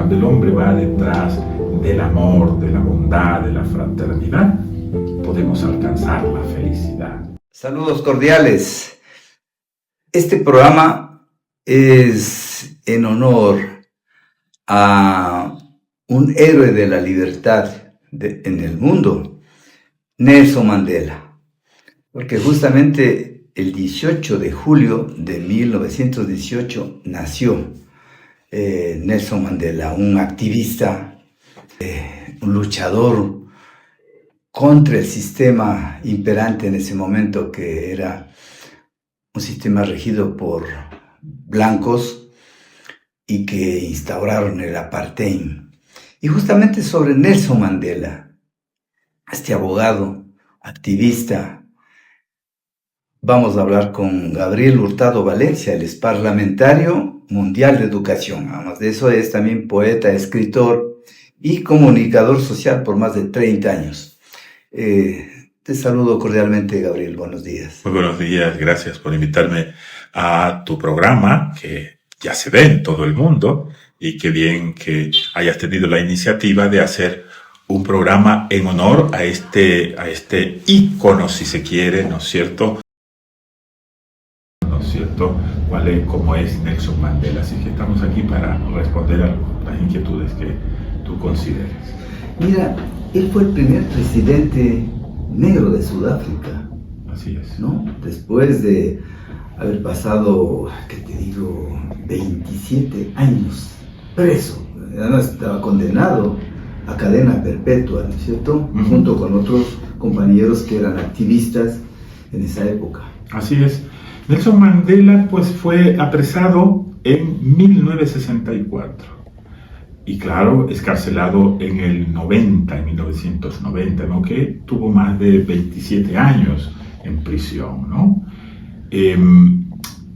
cuando el hombre va detrás del amor, de la bondad, de la fraternidad, podemos alcanzar la felicidad. Saludos cordiales. Este programa es en honor a un héroe de la libertad en el mundo, Nelson Mandela. Porque justamente el 18 de julio de 1918 nació Nelson Mandela, un activista, un luchador contra el sistema imperante en ese momento, que era un sistema regido por blancos y que instauraron el apartheid. Y justamente sobre Nelson Mandela, este abogado, activista, vamos a hablar con Gabriel Hurtado Valencia. Él es parlamentario mundial de educación. Además de eso, es también poeta, escritor y comunicador social por más de 30 años. Te saludo cordialmente, Gabriel. Buenos días. Muy buenos días. Gracias por invitarme a tu programa, que ya se ve en todo el mundo, y qué bien que hayas tenido la iniciativa de hacer un programa en honor a este ícono, si se quiere, ¿no es cierto? Cómo es Nelson Mandela. Así que estamos aquí para responder a las inquietudes que tú consideres. Mira, él fue el primer presidente negro de Sudáfrica. Así es. ¿No? Después de haber pasado, ¿qué te digo?, 27 años preso. Además estaba condenado a cadena perpetua, ¿no es cierto? Uh-huh. Junto con otros compañeros que eran activistas en esa época. Así es. Nelson Mandela pues fue apresado en 1964 y claro, escarcelado en el 1990, ¿no? Que tuvo más de 27 años en prisión, ¿no?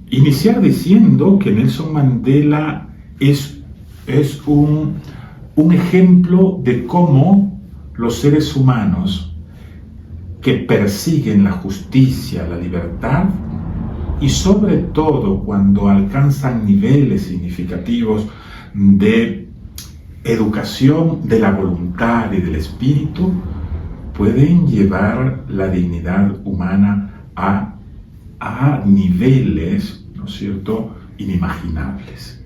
Iniciar diciendo que Nelson Mandela es un ejemplo de cómo los seres humanos que persiguen la justicia, la libertad, y sobre todo cuando alcanzan niveles significativos de educación de la voluntad y del espíritu, pueden llevar la dignidad humana a niveles, ¿no es cierto?, inimaginables.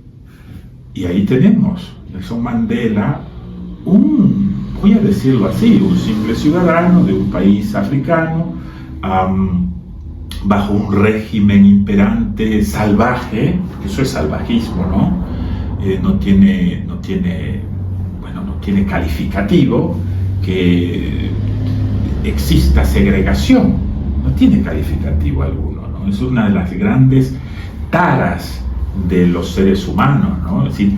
Y ahí tenemos Nelson Mandela, voy a decirlo así, un simple ciudadano de un país africano, bajo un régimen imperante salvaje, porque eso es salvajismo, ¿no? No tiene calificativo que exista segregación, no tiene calificativo alguno, ¿no? Es una de las grandes taras de los seres humanos, ¿no? Es decir,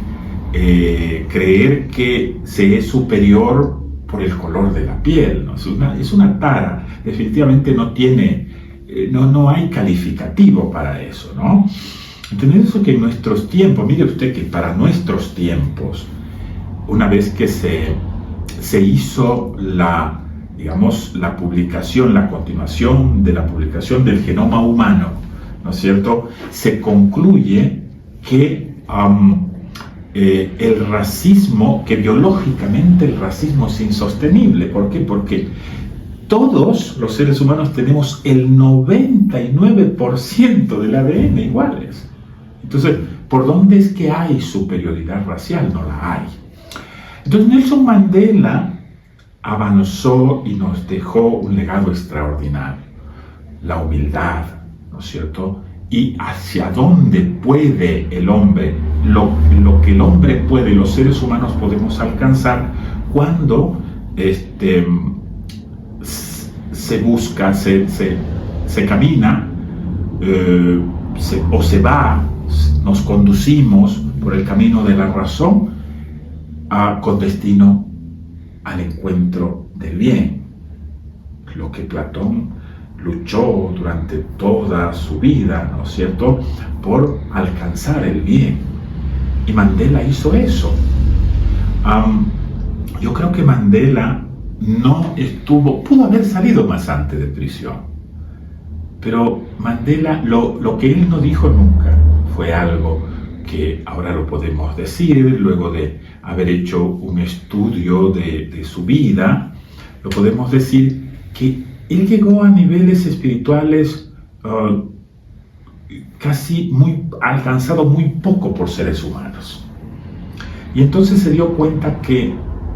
creer que se es superior por el color de la piel, ¿no? Es una tara, definitivamente no hay calificativo para eso, ¿no? Entonces, eso que en nuestros tiempos, mire usted que para nuestros tiempos, una vez que se hizo la publicación, la continuación de la publicación del genoma humano, ¿no es cierto?, se concluye que el racismo, que biológicamente el racismo es insostenible. ¿Por qué? Porque todos los seres humanos tenemos el 99% del ADN iguales. Entonces, ¿por dónde es que hay superioridad racial? No la hay. Entonces, Nelson Mandela avanzó y nos dejó un legado extraordinario. La humildad, ¿no es cierto? Y hacia dónde puede el hombre, lo que el hombre puede, los seres humanos podemos alcanzar cuando se busca, se camina, nos conducimos por el camino de la razón con destino al encuentro del bien. Lo que Platón luchó durante toda su vida, ¿no es cierto?, por alcanzar el bien. Y Mandela hizo eso. Yo creo que Mandela pudo haber salido más antes de prisión, pero Mandela, lo que él no dijo nunca fue algo que ahora lo podemos decir luego de haber hecho un estudio de su vida, lo podemos decir que él llegó a niveles espirituales alcanzado muy poco por seres humanos. Y entonces se dio cuenta que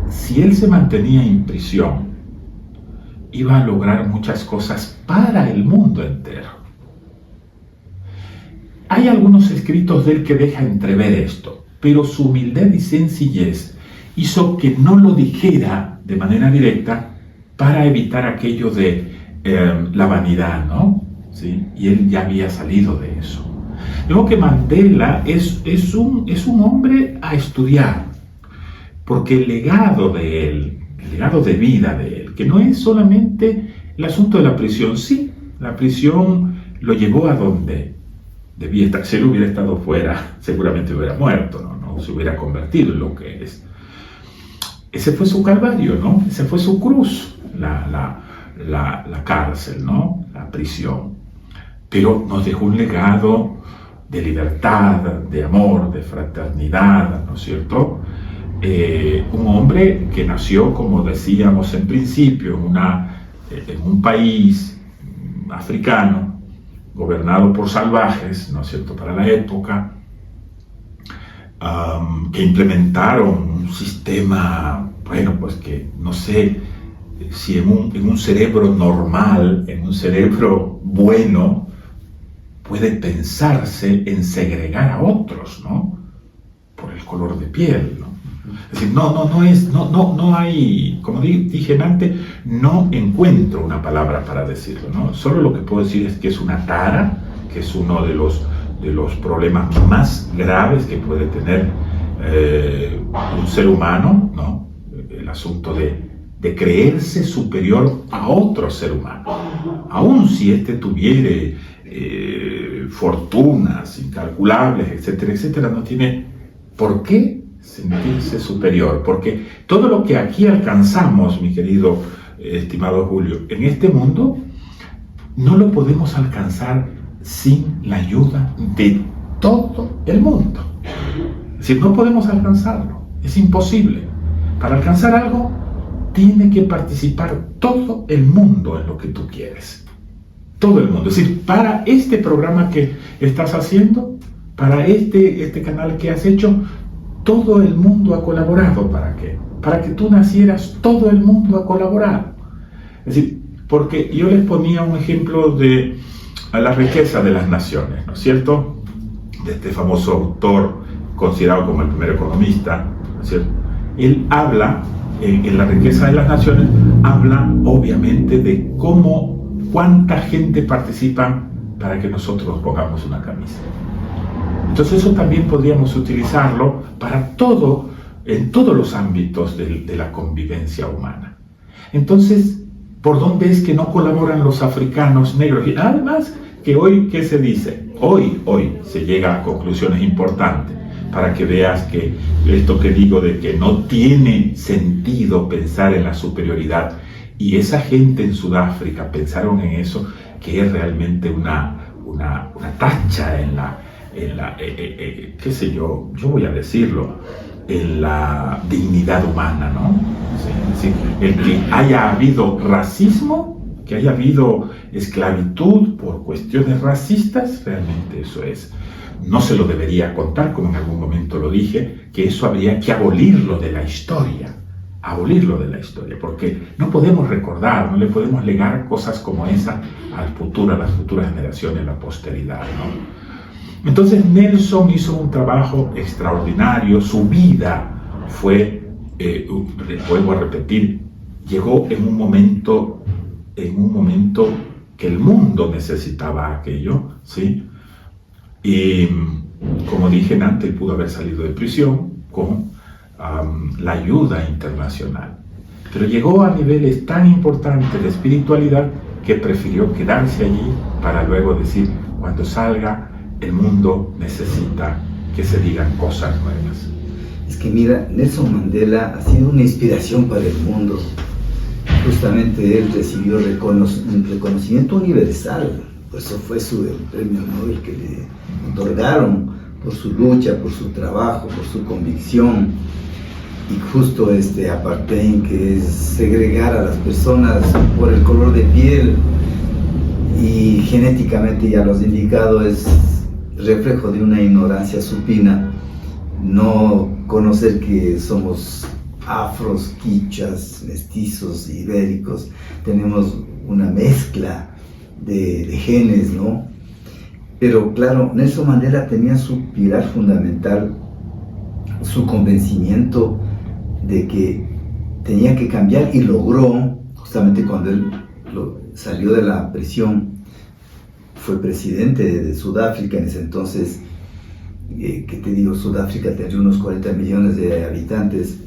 si él se mantenía en prisión, iba a lograr muchas cosas para el mundo entero. Hay algunos escritos de él que dejan entrever esto, pero su humildad y sencillez hizo que no lo dijera de manera directa para evitar aquello de la vanidad, ¿no? ¿Sí? Y él ya había salido de eso. Luego que Mandela es un hombre a estudiar, porque el legado de él, el legado de vida de él, que no es solamente el asunto de la prisión, sí, la prisión lo llevó a donde debía estar. Si él hubiera estado fuera, seguramente hubiera muerto, no se hubiera convertido en lo que es. Ese fue su calvario, ¿no? Ese fue su cruz, la cárcel, ¿no? La prisión. Pero nos dejó un legado de libertad, de amor, de fraternidad, ¿no es cierto? Un hombre que nació, como decíamos en principio, en un país africano, gobernado por salvajes, ¿no es cierto?, para la época, que implementaron un sistema, bueno, pues que no sé si en un cerebro normal, en un cerebro bueno, puede pensarse en segregar a otros, ¿no?, por el color de piel, ¿no? Es decir, no hay, como dije antes, no encuentro una palabra para decirlo, ¿no? Solo lo que puedo decir es que es una tara, que es uno de los problemas más graves que puede tener un ser humano, ¿no? El asunto de creerse superior a otro ser humano, aun si éste tuviere fortunas incalculables, etcétera, etcétera, no tiene por qué sentirse superior, porque todo lo que aquí alcanzamos, mi querido estimado Julio, en este mundo, no lo podemos alcanzar sin la ayuda de todo el mundo. Es decir, no podemos alcanzarlo, es imposible. Para alcanzar algo, tiene que participar todo el mundo en lo que tú quieres. Todo el mundo. Es decir, para este programa que estás haciendo, para este canal que has hecho, todo el mundo ha colaborado. ¿Para qué? Para que tú nacieras, todo el mundo ha colaborado. Es decir, porque yo les ponía un ejemplo de la riqueza de las naciones, ¿no es cierto? De este famoso autor, considerado como el primer economista, ¿no es cierto? Él habla, en La riqueza de las naciones, habla obviamente de cuánta gente participa para que nosotros pongamos una camisa. Entonces eso también podríamos utilizarlo para en todos los ámbitos de la convivencia humana. Entonces, ¿por dónde es que no colaboran los africanos negros? Y además, que hoy, ¿qué se dice? Hoy se llega a conclusiones importantes para que veas que esto que digo de que no tiene sentido pensar en la superioridad, y esa gente en Sudáfrica pensaron en eso, que es realmente una tacha en la qué sé yo voy a decirlo, en la dignidad humana, ¿no? Es decir, el que haya habido racismo, que haya habido esclavitud por cuestiones racistas, realmente eso no se lo debería contar, como en algún momento lo dije, que eso habría que abolirlo de la historia, porque no podemos recordar, no le podemos legar cosas como esa a las futuras generaciones, a la posteridad, ¿no? Entonces Nelson hizo un trabajo extraordinario, su vida fue, vuelvo a repetir, llegó en un momento que el mundo necesitaba aquello, ¿sí? Y como dije antes, él pudo haber salido de prisión con la ayuda internacional, pero llegó a niveles tan importantes de espiritualidad que prefirió quedarse allí para luego decir, cuando salga, el mundo necesita que se digan cosas nuevas. Es que mira, Nelson Mandela ha sido una inspiración para el mundo. Justamente él recibió un reconocimiento universal, pues eso fue el premio Nobel que le otorgaron por su lucha, por su trabajo, por su convicción. y justo este apartheid, que es segregar a las personas por el color de piel, y genéticamente ya lo has indicado, es reflejo de una ignorancia supina, no conocer que somos afros, quichas, mestizos, ibéricos, tenemos una mezcla de genes, ¿no? Pero claro, Nelson Mandela tenía su pilar fundamental, su convencimiento de que tenía que cambiar, y logró, justamente cuando él salió de la prisión, fue presidente de Sudáfrica en ese entonces, que te digo, Sudáfrica tenía unos 40 millones de habitantes,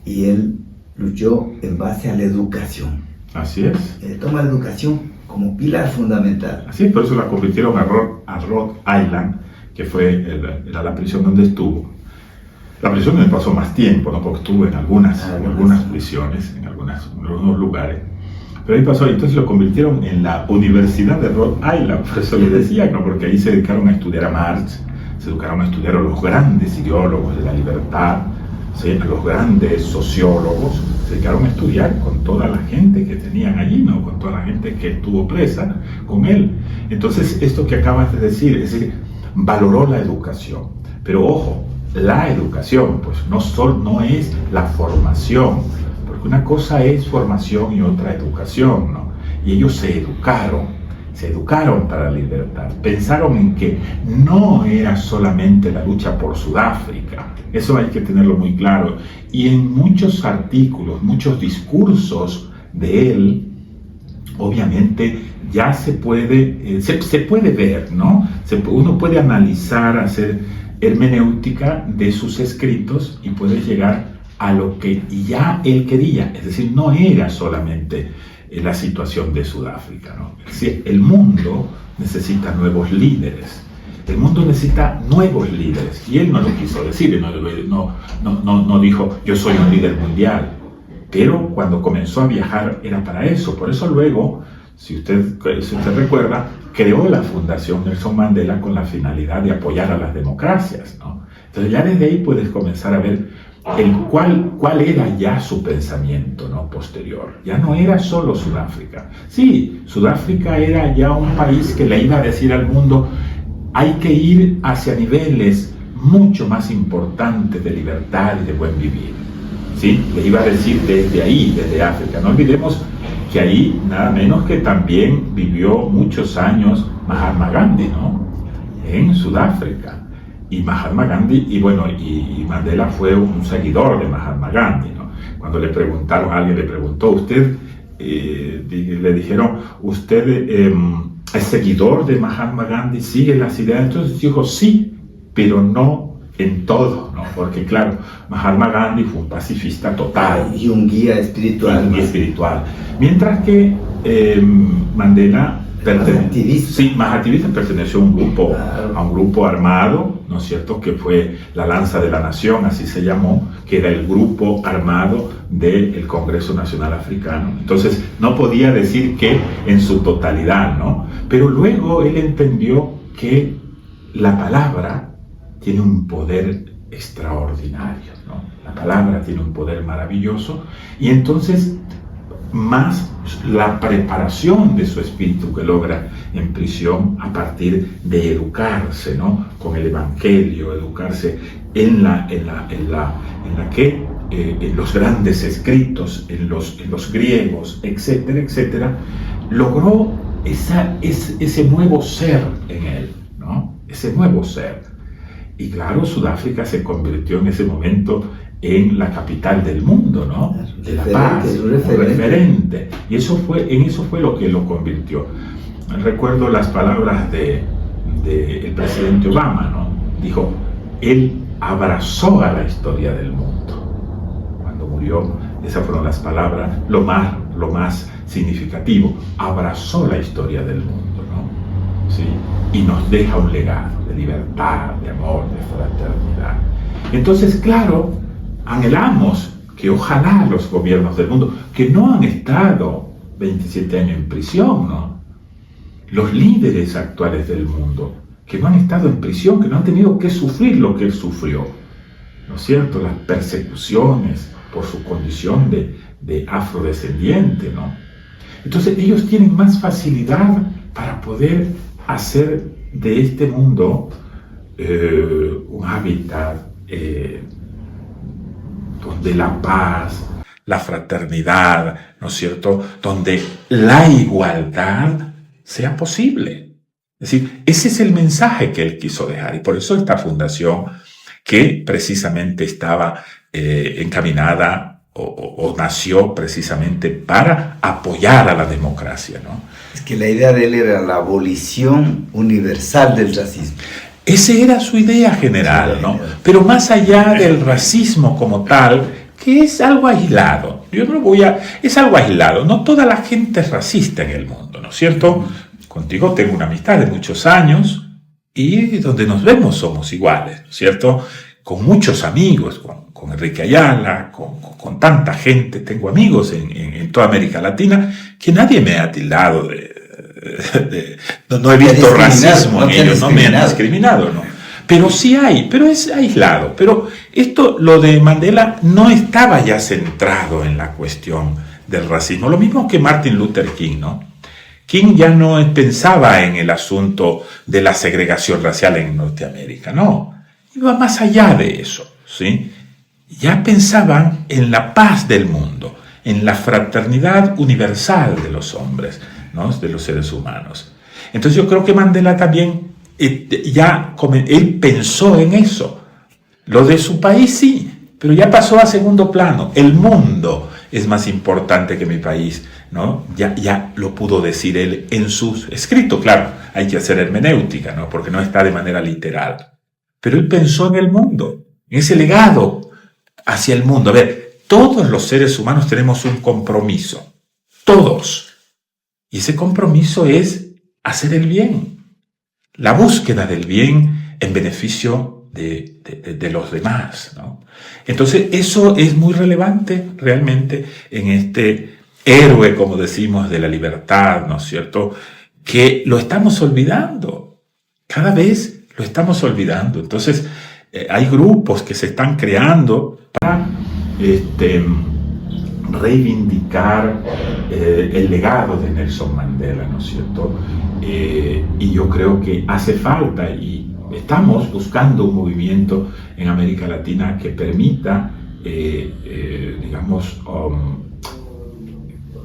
y él luchó en base a la educación. Así es. Él toma la educación como pilar fundamental. Así es, por eso la convirtieron a Rhode Island, que era la prisión donde estuvo. La prisión donde pasó más tiempo, ¿no? Porque estuvo en algunas prisiones, en algunos lugares. Pero ahí pasó, entonces lo convirtieron en la Universidad de Rhode Island, por eso le decían, ¿no? Porque ahí se dedicaron a estudiar a Marx, se dedicaron a estudiar a los grandes ideólogos de la libertad, ¿sí? A los grandes sociólogos, se dedicaron a estudiar con toda la gente que tenían allí, ¿no? Con toda la gente que estuvo presa con él. Entonces, esto que acabas de decir, es decir, valoró la educación. Pero ojo, la educación, pues no es la formación, porque una cosa es formación y otra educación, ¿no? Y ellos se educaron para la libertad, pensaron en que no era solamente la lucha por Sudáfrica, eso hay que tenerlo muy claro, y en muchos artículos, muchos discursos de él, obviamente ya se puede ver, ¿no? Uno puede analizar, hacer hermenéutica de sus escritos y puede llegar a lo que ya él quería, es decir, no era solamente la situación de Sudáfrica, ¿no? Es decir, el mundo necesita nuevos líderes, el mundo necesita nuevos líderes, y él no lo quiso decir, no dijo yo soy un líder mundial, pero cuando comenzó a viajar era para eso. Por eso luego, si usted recuerda, creó la Fundación Nelson Mandela con la finalidad de apoyar a las democracias, ¿no? Entonces ya desde ahí puedes comenzar a ver cuál era ya su pensamiento, ¿no? Posterior. Ya no era solo Sudáfrica. Sí, Sudáfrica era ya un país que le iba a decir al mundo: hay que ir hacia niveles mucho más importantes de libertad y de buen vivir. ¿Sí? Le iba a decir desde ahí, desde África. No olvidemos que ahí nada menos que también vivió muchos años Mahatma Gandhi, ¿no? En Sudáfrica. Y Mahatma Gandhi, y Mandela fue un seguidor de Mahatma Gandhi, ¿no? Cuando alguien le preguntó, ¿usted, le dijeron, usted es seguidor de Mahatma Gandhi, sigue las ideas? Entonces dijo, sí, pero no en todo, ¿no? Porque claro, Mahatma Gandhi fue un pacifista total. Y un guía espiritual. Mientras que Mandela más activista, perteneció a un grupo armado, ¿no es cierto?, que fue la Lanza de la Nación, así se llamó, que era el grupo armado del Congreso Nacional Africano. Entonces no podía decir que en su totalidad, ¿no? Pero luego él entendió que la palabra tiene un poder extraordinario, ¿no? La palabra tiene un poder maravilloso, y entonces más la preparación de su espíritu que logra en prisión a partir de educarse, ¿no? Con el Evangelio, educarse en los grandes escritos, en los griegos, etcétera, etcétera, logró ese nuevo ser en él, ¿no? Ese nuevo ser. Y claro, Sudáfrica se convirtió en ese momento en la capital del mundo, ¿no? De la paz, un referente. Y en eso fue lo que lo convirtió. Recuerdo las palabras del presidente Obama, ¿no? Dijo, él abrazó a la historia del mundo. Cuando murió, esas fueron las palabras, lo más significativo, abrazó la historia del mundo, ¿no? ¿Sí? Y nos deja un legado de libertad, de amor, de fraternidad. Entonces, claro, anhelamos que ojalá los gobiernos del mundo, que no han estado 27 años en prisión, ¿no? Los líderes actuales del mundo, que no han estado en prisión, que no han tenido que sufrir lo que él sufrió, ¿no es cierto?, las persecuciones por su condición de afrodescendiente, ¿no? Entonces ellos tienen más facilidad para poder hacer de este mundo un hábitat donde la paz, la fraternidad, ¿no es cierto?, donde la igualdad sea posible. Es decir, ese es el mensaje que él quiso dejar, y por eso esta fundación, que precisamente estaba encaminada o nació precisamente para apoyar a la democracia, ¿no? Es que la idea de él era la abolición universal del racismo. Esa era su idea general, ¿no? Pero más allá del racismo como tal, que es algo aislado, es algo aislado, no toda la gente es racista en el mundo, ¿no es cierto? Contigo tengo una amistad de muchos años y donde nos vemos somos iguales, ¿no es cierto? Con muchos amigos, con Enrique Ayala, con tanta gente, tengo amigos en toda América Latina, que nadie me ha tildado no he visto racismo en ellos, no me han discriminado, ¿no? Pero sí hay, pero es aislado. Pero lo de Mandela no estaba ya centrado en la cuestión del racismo. Lo mismo que Martin Luther King, ¿no? King ya no pensaba en el asunto de la segregación racial en Norteamérica, no. Iba más allá de eso, ¿sí? Ya pensaban en la paz del mundo, en la fraternidad universal de los hombres, ¿no?, de los seres humanos. Entonces yo creo que Mandela también él pensó en eso. Lo de su país sí, pero ya pasó a segundo plano. El mundo es más importante que mi país, ¿no? Ya lo pudo decir él en sus escritos. Claro, hay que hacer hermenéutica, ¿no?, porque no está de manera literal. Pero él pensó en el mundo, en ese legado hacia el mundo. A ver, todos los seres humanos tenemos un compromiso, todos. Y ese compromiso es hacer el bien, la búsqueda del bien en beneficio de los demás, ¿no? Entonces eso es muy relevante realmente en este héroe, como decimos, de la libertad, ¿no es cierto?, que lo estamos olvidando, cada vez lo estamos olvidando. Entonces hay grupos que se están creando para reivindicar el legado de Nelson Mandela, ¿no es cierto? Y yo creo que hace falta, y estamos buscando un movimiento en América Latina que permita, digamos,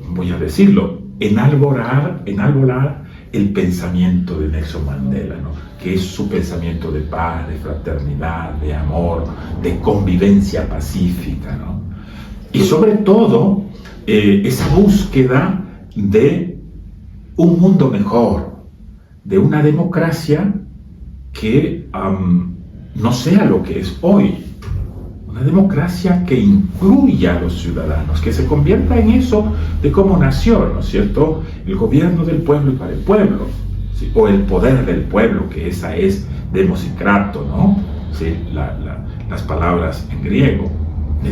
voy a decirlo, enalborar el pensamiento de Nelson Mandela, ¿no?, que es su pensamiento de paz, de fraternidad, de amor, de convivencia pacífica, ¿no? Y sobre todo, esa búsqueda de un mundo mejor, de una democracia que no sea lo que es hoy, una democracia que incluya a los ciudadanos, que se convierta en eso de cómo nació, ¿no es cierto?, el gobierno del pueblo y para el pueblo, ¿sí?, o el poder del pueblo, que esa es demos y krato, ¿no?, ¿sí?, las palabras en griego.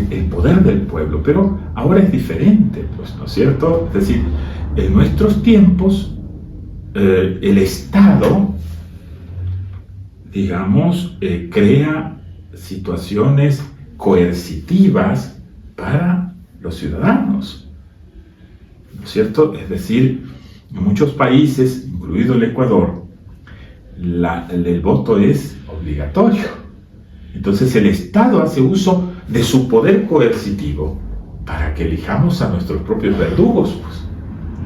El poder del pueblo, pero ahora es diferente, pues, ¿no es cierto? Es decir, en nuestros tiempos, el Estado, digamos, crea situaciones coercitivas para los ciudadanos, ¿no es cierto? Es decir, en muchos países, incluido el Ecuador, el voto es obligatorio. Entonces el Estado hace uso de su poder coercitivo para que elijamos a nuestros propios verdugos, pues,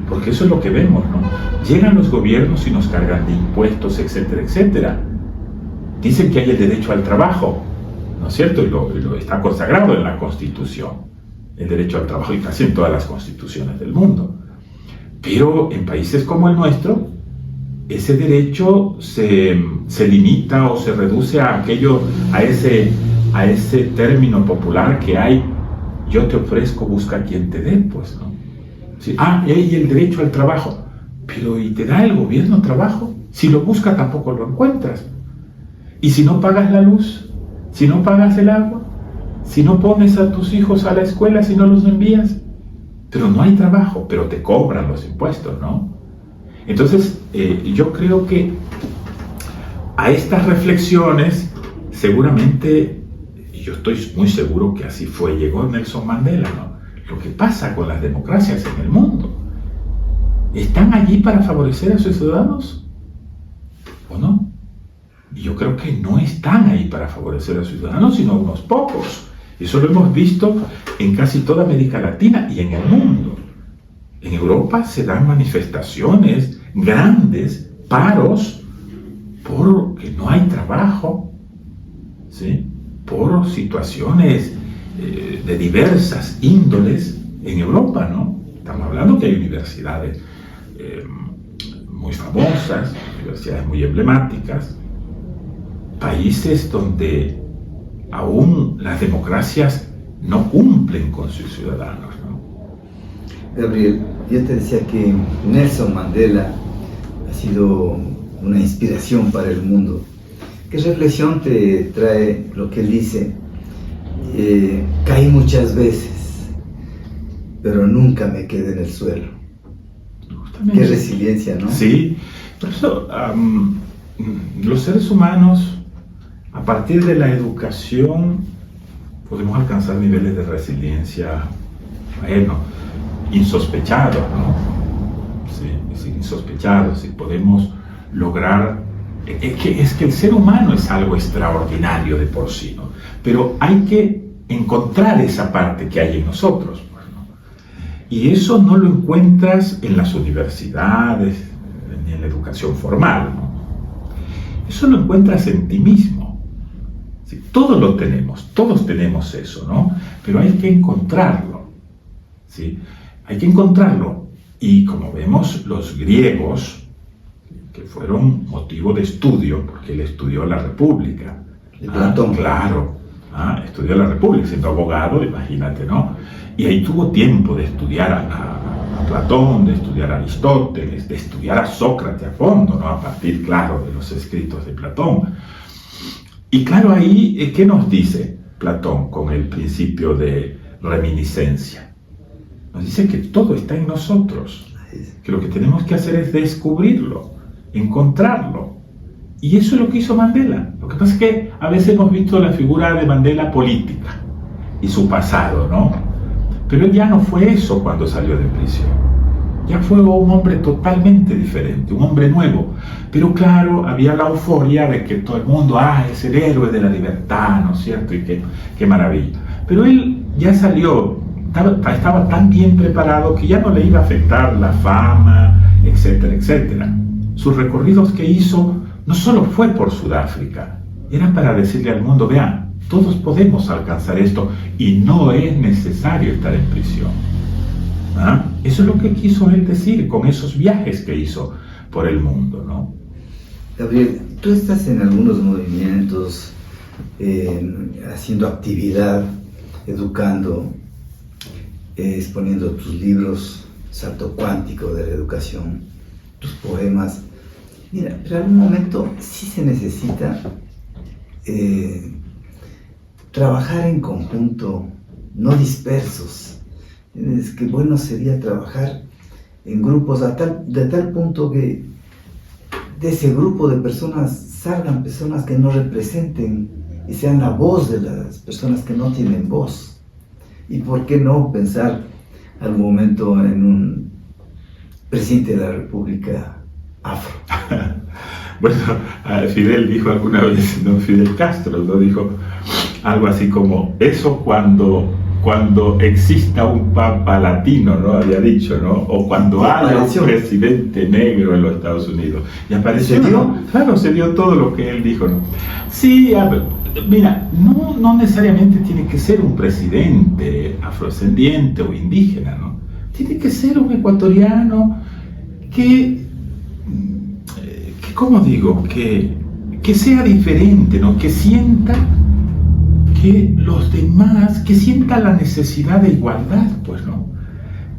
porque eso es lo que vemos, ¿no? Llegan los gobiernos y nos cargan de impuestos, etcétera, etcétera. Dicen que hay el derecho al trabajo, ¿no es cierto? Y lo está consagrado en la Constitución, el derecho al trabajo, y casi en todas las constituciones del mundo. Pero en países como el nuestro, ese derecho se limita o se reduce a ese término popular que hay: yo te ofrezco, busca quien te dé, pues, ¿no? Sí, y el derecho al trabajo. Pero ¿y te da el gobierno trabajo? Si lo busca tampoco lo encuentras. Y si no pagas la luz, si no pagas el agua, si no pones a tus hijos a la escuela, si no los envías, pero no hay trabajo, pero te cobran los impuestos, ¿no? Entonces, yo creo que a estas reflexiones, seguramente yo estoy muy seguro que así fue, llegó Nelson Mandela, ¿no? Lo que pasa con las democracias en el mundo, ¿están allí para favorecer a sus ciudadanos o no? Y yo creo que no están ahí para favorecer a sus ciudadanos, sino unos pocos. Eso lo hemos visto en casi toda América Latina y en el mundo. En Europa se dan manifestaciones grandes, paros, porque no hay trabajo, ¿sí? Por situaciones de diversas índoles en Europa, ¿no? Estamos hablando que hay universidades muy famosas, universidades muy emblemáticas, países donde aún las democracias no cumplen con sus ciudadanos, ¿no? Gabriel, yo te decía que Nelson Mandela ha sido una inspiración para el mundo. ¿Qué reflexión te trae lo que él dice? Caí muchas veces, pero nunca me quedé en el suelo. Justamente. Qué resiliencia, ¿no? Sí, por eso los seres humanos, a partir de la educación, podemos alcanzar niveles de resiliencia, bueno, insospechados, ¿no? Sí, insospechados, y podemos lograr. Es que el ser humano es algo extraordinario de por sí, ¿no? Pero hay que encontrar esa parte que hay en nosotros, ¿no? Y eso no lo encuentras en las universidades ni en la educación formal, ¿no? Eso lo encuentras en ti mismo. Sí, todos lo tenemos, todos tenemos eso, ¿no? Pero hay que encontrarlo, ¿sí? Hay que encontrarlo. Y como vemos, los griegos, que fueron motivo de estudio, porque él estudió la República. De Platón. Claro, estudió la República, siendo abogado, imagínate, ¿no? Y ahí tuvo tiempo de estudiar a Platón, de estudiar a Aristóteles, de estudiar a Sócrates a fondo, ¿no? A partir, claro, de los escritos de Platón. Y claro, ahí, ¿qué nos dice Platón con el principio de reminiscencia? Nos dice que todo está en nosotros, que lo que tenemos que hacer es descubrirlo, encontrarlo. Y eso es lo que hizo Mandela. Lo que pasa es que a veces hemos visto la figura de Mandela política y su pasado, ¿no? Pero él ya no fue eso cuando salió de prisión. Ya fue un hombre totalmente diferente, un hombre nuevo. Pero claro, había la euforia de que todo el mundo, es el héroe de la libertad, ¿no es cierto? Y qué maravilla. Pero él ya salió, estaba tan bien preparado que ya no le iba a afectar la fama, etcétera, etcétera. Sus recorridos que hizo no solo fue por Sudáfrica, era para decirle al mundo, vean, todos podemos alcanzar esto y no es necesario estar en prisión. Eso es lo que quiso él decir con esos viajes que hizo por el mundo, ¿no? Gabriel, tú estás en algunos movimientos, haciendo actividad, educando, exponiendo tus libros, Salto Cuántico de la Educación, tus poemas. Mira, pero en algún momento sí se necesita trabajar en conjunto, no dispersos. Es que bueno sería trabajar en grupos de tal punto que de ese grupo de personas salgan personas que no representen y sean la voz de las personas que no tienen voz. ¿Y por qué no pensar al momento en un presidente de la República afro? Bueno, Fidel dijo alguna vez, ¿no? Fidel Castro, ¿no? Dijo algo así como, eso cuando exista un papa latino, ¿no? Había dicho, ¿no? O cuando haya un presidente negro en los Estados Unidos. Y apareció, ¿no? Claro, se dio todo lo que él dijo, ¿no? Sí, mira, no necesariamente tiene que ser un presidente afrodescendiente o indígena, ¿no? Tiene que ser un ecuatoriano que ¿cómo digo? Que sea diferente, ¿no? Que sienta que los demás, que sienta la necesidad de igualdad, pues, ¿no?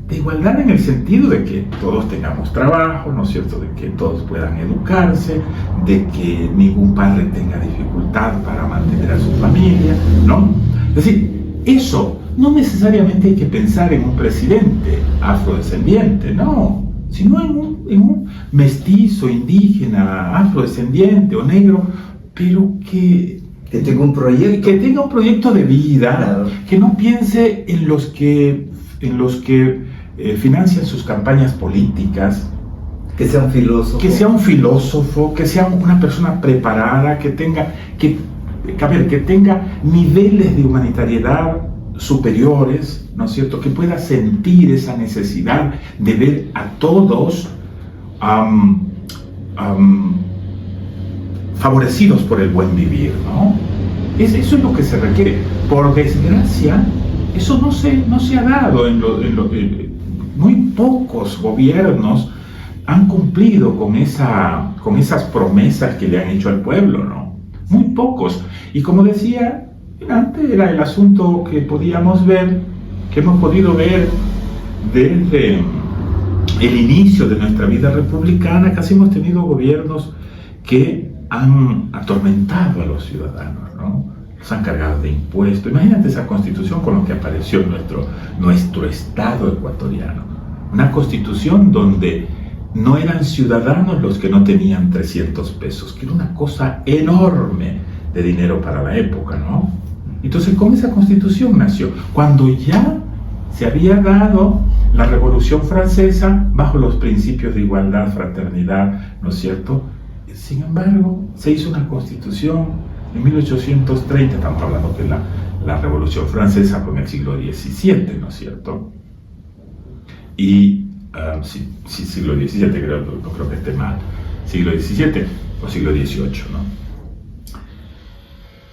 De igualdad en el sentido de que todos tengamos trabajo, ¿no es cierto? De que todos puedan educarse, de que ningún padre tenga dificultad para mantener a su familia, ¿no? Es decir, eso no necesariamente hay que pensar en un presidente afrodescendiente, no, sino en un mestizo, indígena, afrodescendiente o negro, pero que Que tenga un proyecto. Que tenga un proyecto de vida, claro. Que no piense en los que financian sus campañas políticas. Que sea un filósofo. Que sea un filósofo, que sea una persona preparada, que tenga niveles de humanitariedad superiores, ¿no es cierto? Que pueda sentir esa necesidad de ver a todos favorecidos por el buen vivir, ¿no? Eso es lo que se requiere. Por desgracia, eso no se ha dado. Muy pocos gobiernos han cumplido con esas promesas que le han hecho al pueblo, ¿no? Muy pocos. Y como decía, antes era el asunto que podíamos ver, que hemos podido ver desde el inicio de nuestra vida republicana. Casi hemos tenido gobiernos que han atormentado a los ciudadanos, ¿no? Los han cargado de impuestos. Imagínate esa constitución con lo que apareció nuestro Estado ecuatoriano. Una constitución donde no eran ciudadanos los que no tenían 300 pesos, que era una cosa enorme de dinero para la época, ¿no? Entonces, con esa constitución nació, cuando ya se había dado la Revolución Francesa bajo los principios de igualdad, fraternidad, ¿no es cierto? Sin embargo, se hizo una constitución en 1830, estamos hablando que la Revolución Francesa fue en el siglo XVII, ¿no es cierto? Y sí, siglo XVII, no creo que esté mal, siglo XVII o siglo XVIII, ¿no?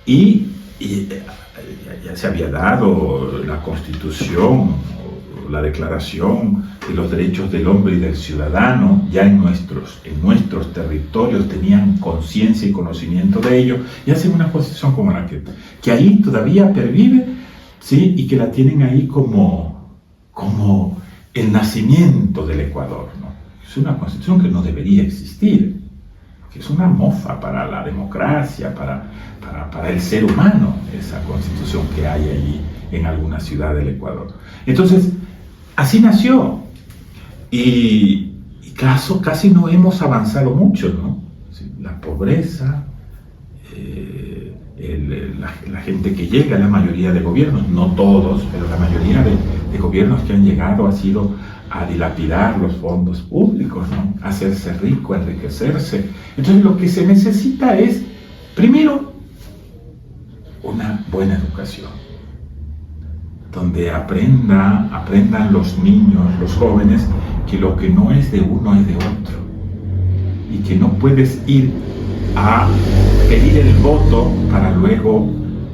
Y ya se había dado la Constitución, la Declaración de los Derechos del Hombre y del Ciudadano, ya en nuestros territorios tenían conciencia y conocimiento de ello, y hacen una Constitución como la que ahí todavía pervive, ¿sí? Y que la tienen ahí como el nacimiento del Ecuador, ¿no? Es una Constitución que no debería existir, que es una mofa para la democracia, para el ser humano, esa Constitución que hay allí en alguna ciudad del Ecuador. Entonces, así nació, y casi no hemos avanzado mucho, ¿no? Sí, la pobreza, la gente que llega, la mayoría de gobiernos, no todos, pero la mayoría de gobiernos que han llegado ha sido a dilapidar los fondos públicos, ¿no? A hacerse rico, a enriquecerse. Entonces lo que se necesita es, primero, una buena educación, donde aprendan los niños, los jóvenes, que lo que no es de uno es de otro, y que no puedes ir a pedir el voto para luego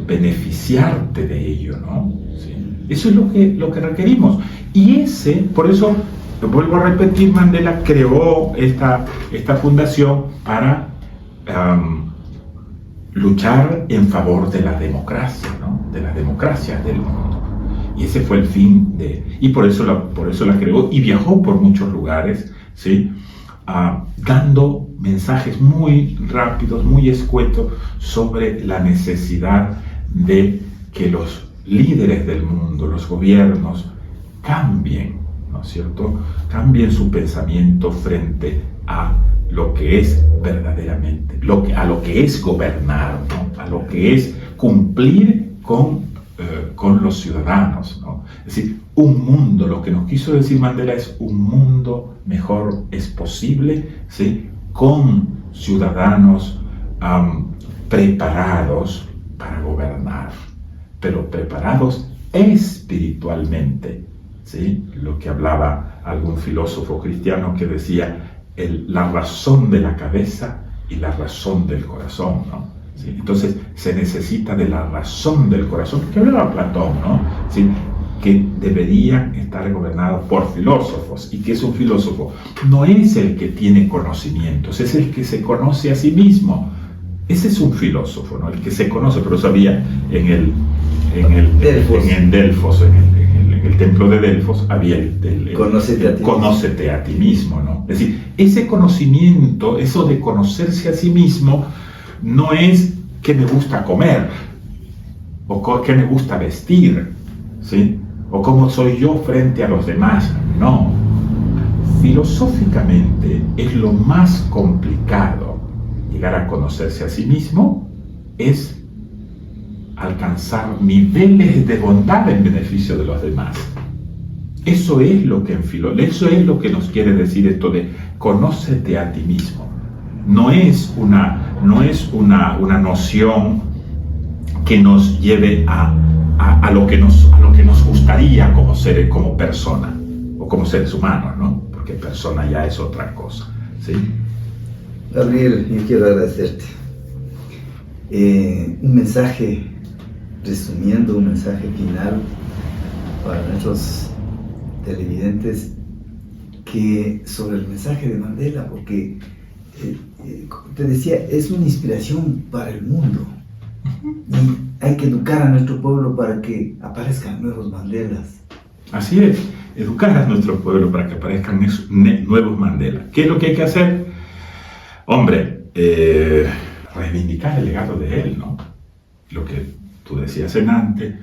beneficiarte de ello, ¿no? ¿Sí? Eso es lo que requerimos. Y por eso, lo vuelvo a repetir, Mandela creó esta fundación para luchar en favor de la democracia, ¿no? De la democracia del mundo. Y ese fue el fin y por eso la creó, y viajó por muchos lugares, ¿sí? Dando mensajes muy rápidos, muy escuetos sobre la necesidad de que los líderes del mundo, los gobiernos, cambien, ¿no es cierto? Cambien su pensamiento frente a lo que es verdaderamente, a lo que es gobernar, ¿no? A lo que es cumplir con los ciudadanos, ¿no? Es decir, un mundo, lo que nos quiso decir Mandela es un mundo mejor es posible, ¿sí? Con ciudadanos preparados para gobernar, pero preparados espiritualmente, ¿sí? Lo que hablaba algún filósofo cristiano que decía la razón de la cabeza y la razón del corazón, ¿no? ¿Sí? Entonces se necesita de la razón del corazón, que hablaba Platón, ¿no? ¿Sí? Que deberían estar gobernados por filósofos, y que es un filósofo no es el que tiene conocimientos, es el que se conoce a sí mismo. Ese es un filósofo, ¿no? El que se conoce. Pero eso había en el Delfos, en el templo de Delfos, había el conócete a ti mismo, ¿no? Es decir, ese conocimiento, eso de conocerse a sí mismo, no es que me gusta comer, o que me gusta vestir, ¿sí? O cómo soy yo frente a los demás. No. Filosóficamente es lo más complicado llegar a conocerse a sí mismo, es alcanzar niveles de bondad en beneficio de los demás. Eso es lo que eso es lo que nos quiere decir esto de conócete a ti mismo. No es una noción que nos lleve a lo que nos gustaría como seres, como persona o como seres humanos, ¿no? Porque persona ya es otra cosa, ¿sí? Gabriel, yo quiero agradecerte. Un mensaje, resumiendo, un mensaje final para nuestros televidentes sobre el mensaje de Mandela, porque te decía, es una inspiración para el mundo. Y hay que educar a nuestro pueblo para que aparezcan nuevos Mandelas. Así es, educar a nuestro pueblo para que aparezcan nuevos Mandelas. ¿Qué es lo que hay que hacer? Hombre, reivindicar el legado de él, ¿no? Lo que tú decías antes,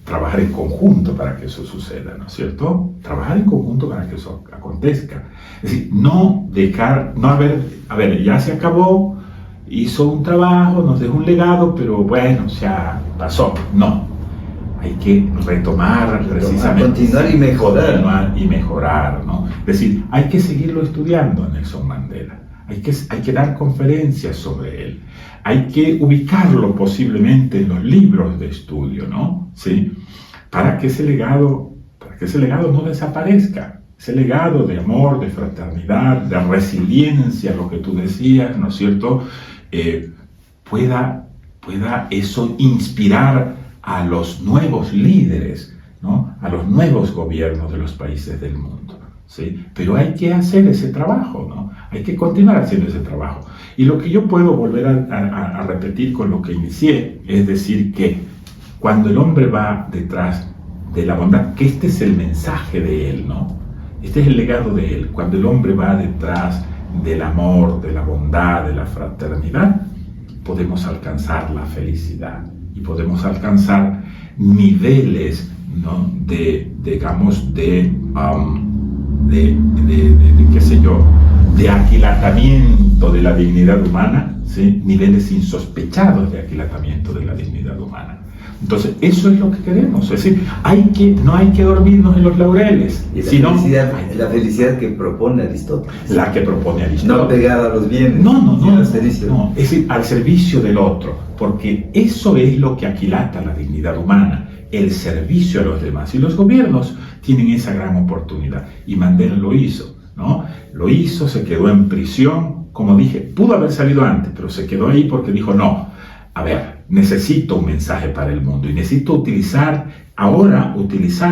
trabajar en conjunto para que eso suceda, ¿no es cierto? Trabajar en conjunto para que eso acontezca. Es decir, a ver, ya se acabó, hizo un trabajo, nos dejó un legado, pero bueno, ya pasó. No, hay que retomar precisamente. Continuar y mejorar. Continuar y mejorar, ¿no? Es decir, hay que seguirlo estudiando a Nelson Mandela. Hay que dar conferencias sobre él. Hay que ubicarlo posiblemente en los libros de estudio, ¿no? ¿Sí? Para que ese legado no desaparezca. Ese legado de amor, de fraternidad, de resiliencia, lo que tú decías, ¿no es cierto? Pueda eso inspirar a los nuevos líderes, ¿no? A los nuevos gobiernos de los países del mundo, ¿sí? Pero hay que hacer ese trabajo, ¿no? Hay que continuar haciendo ese trabajo. Y lo que yo puedo volver a repetir con lo que inicié, es decir, que cuando el hombre va detrás de la bondad, que este es el mensaje de él, ¿no? Este es el legado de él. Cuando el hombre va detrás del amor, de la bondad, de la fraternidad, podemos alcanzar la felicidad y podemos alcanzar niveles, ¿no? Qué sé yo, de aquilatamiento de la dignidad humana, ¿sí? Niveles insospechados de aquilatamiento de la dignidad humana. Entonces, eso es lo que queremos. Es decir, no hay que dormirnos en los laureles. Y la felicidad que propone Aristóteles. La que propone Aristóteles. No pegada a los bienes. No, es decir, al servicio del otro. Porque eso es lo que aquilata la dignidad humana, el servicio a los demás. Y los gobiernos tienen esa gran oportunidad. Y Mandela lo hizo, ¿no? Lo hizo, se quedó en prisión. Como dije, pudo haber salido antes, pero se quedó ahí porque dijo, no, a ver, necesito un mensaje para el mundo y necesito utilizar a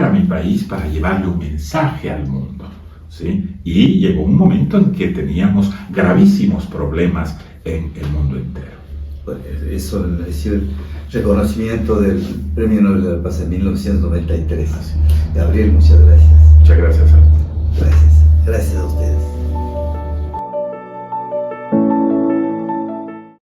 mi país para llevarle un mensaje al mundo, ¿sí? Y llegó un momento en que teníamos gravísimos problemas en el mundo entero. Bueno, eso mereció el reconocimiento del Premio Nobel de la Paz en 1993. Gabriel, muchas gracias. Muchas gracias a ti. Gracias a ustedes.